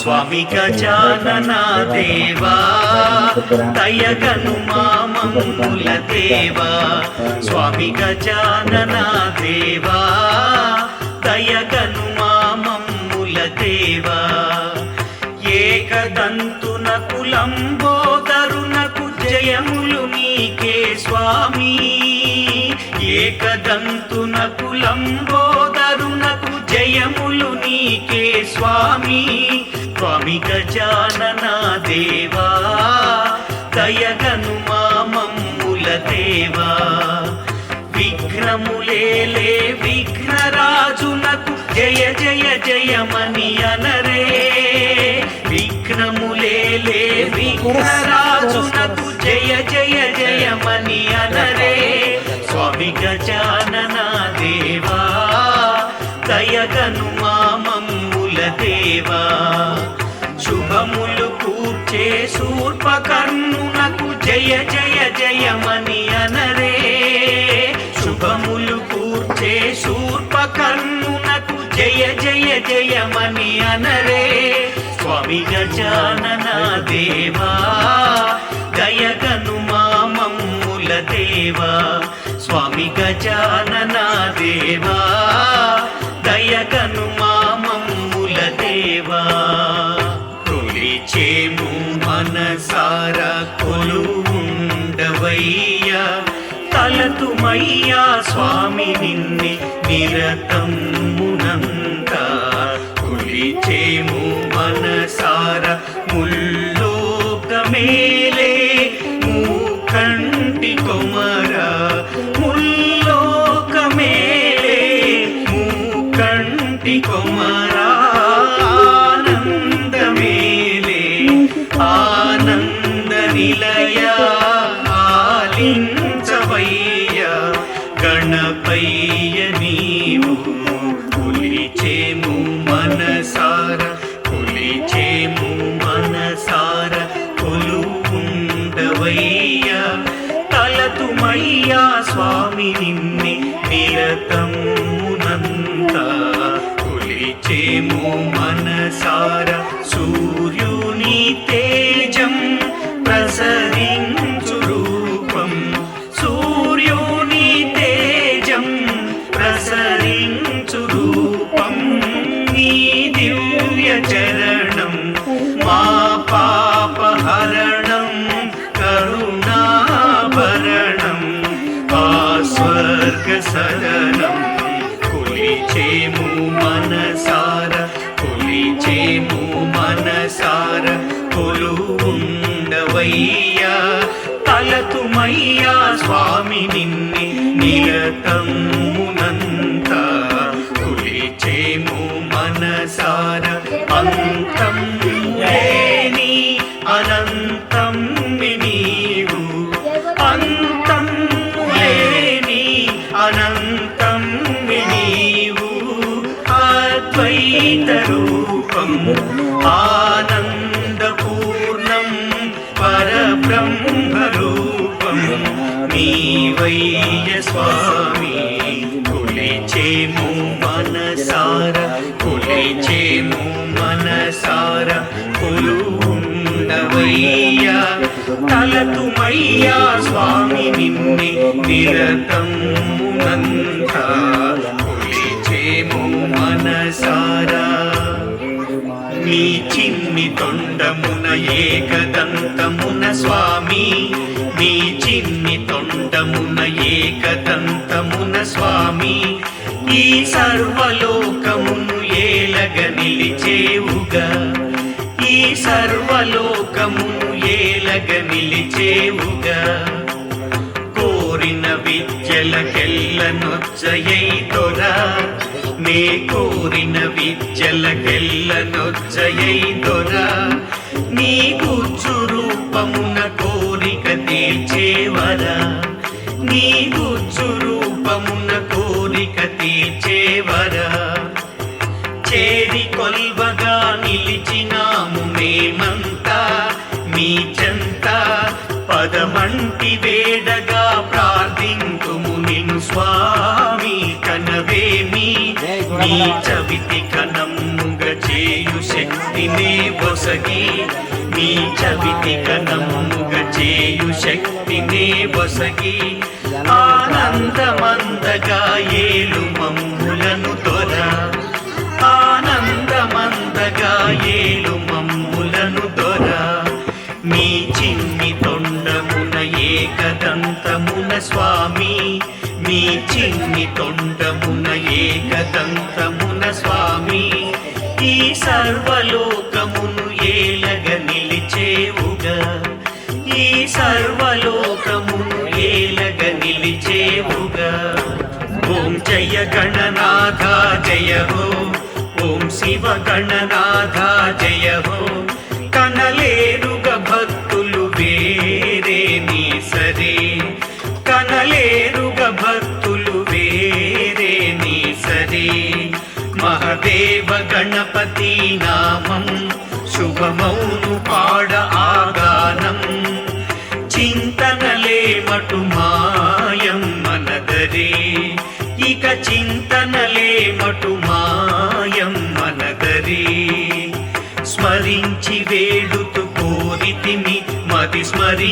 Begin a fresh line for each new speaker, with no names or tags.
స్వామి గజాననా దేవా దయగను మామమ్ముల దేవా, స్వామి గజాననా దేవా దయగను మామమ్ముల దేవా, ఏకదంతునకు లంబోదరునకు జయములు నీకే స్వామి, ఏకదంతునకు లంబోదరునకు జయములు నీకే స్వామి, స్వామి గజాననా దేవా దయగను మామమ్ముల దేవా, విఘ్నములేలే విఘ్నరాజునకు జయ జయ జయమని అనరే, విఘ్నములేలే విఘ్నరాజునకు జయ జయ జయమని అనరే, స్వామి గజాననా దేవా దయగను మామమ్ముల దేవా, శుభములు కూర్చే శూర్పకర్ణునకు జయ జయ జయమని అనరే, శుభములు కూర్చే శూర్పకర్ణునకు జయ జయ జయమని అనరే, స్వామి గజాననా దేవా దయగను మామమ్ముల దేవా, స్వామి గజాననా దేవా దయగను మామమ్ముల దేవా, కొలిచేము మనసారా కొలువుండవయ్యా, తలతుమయ్యా స్వామి నిన్నే నిరతమునంత, కొలిచేము మనసారా ముల్లోకమేలే మూకంటి కొమరా, ముల్లోకమేలే మూకంటి కొమరా, ఆనందమేలే ఆనంద నిలయ ఆలించవయ్యా, గణపయ్య నీవు కొలిచేము మనసార, కొలిచేము మనసార కొలువుండవయ్యా, తలతుమయ్యా స్వామి నిన్నే నిరతమునంత, కొలిచేము మనసార సూర్యుని తేజం ప్రసరించు రూపం, సూర్యుని తేజం ప్రసరించు రూపం, నీ దివ్య చరణం మా పాపహరణం కరుణాభరణం ఆ స్వర్గ సదనం, కొలిచేము మనసార, కొలిచేము మనసార కొలువుండవయ్యా, తలతుమయ్యా స్వామి నిన్నే నిరతమునంత, కొలిచేము మనసార, అంతం లేని అనంతం నీవు, అంతం లేని అనంతం నీవు, అద్వైత రూపం ఆనందపూర్ణం పరబ్రహ్మ రూపం నీవయ్య స్వామి, కొలిచేము మనసార, కొలిచేము మనసార కొలువుండవయ్యా, తలతుమయ్యా స్వామి నిన్నే నిరతమునంత, కొలిచేము మనసారా, నీ చిన్ని తొండమున ఏకదంతమున స్వామి, నీ చిన్ని తొండమున ఏకదంతమున స్వామి, ఈ సర్వలోకమును ఏలగ నిలిచేవుగా, ఈ సర్వలోకమును ఏలగ నిలిచేవుగా, కోరిన విద్యలకెల్లనొచ్చయై దొరా, నే కోరిన విద్యలకెల్లనొచ్చయై దొరా, నీ గుజ్జు రూపమున కోరిక తీర్చేవరా, నీ గుజ్జు రూపమున కోరిక తీర్చేవరా, చేరి కొల్వగా నిలిచినాము మేమంతా మీ చెంత, పదమంటి వేడగా ప్రార్థింతుము నిన్ను స్వామి, కనవేమి నీ చవితి కనము శక్తినే బొసగి నీ చవితి కనమ్ముగ చేయు శక్తినే బొసగి ఆనందమందగా ఏలు మమ్ములను దొర ఆనందమందగా ఏలు మమ్ములను దొర మీ చిన్ని తొండమున ఏకదంతమున స్వామి మీ చిన్ని తొండమున ఏకదంతమున స్వామి ఈ సర్వలోకమును ఏలగ నిలిచేవుగా ఈ సర్వలోకమును ఏలగ నిలిచేవుగా ఓం జయ గణనాథ జయ హో ఓం శివ గణనాథ జయ హో కనలేరుగ భక్తులు వేరే నీ సరే కనలేరుగ భక్తులు వేరే నీ సరే మహదేవ గణపతి నామం శుభమౌను పాడ ఆగానం చింతనలే మటు మాయం మనదరే ఇక చింతనలే మటు మాయం మనదరే స్మరించి వేడుతు కోరితిమి మది స్మరి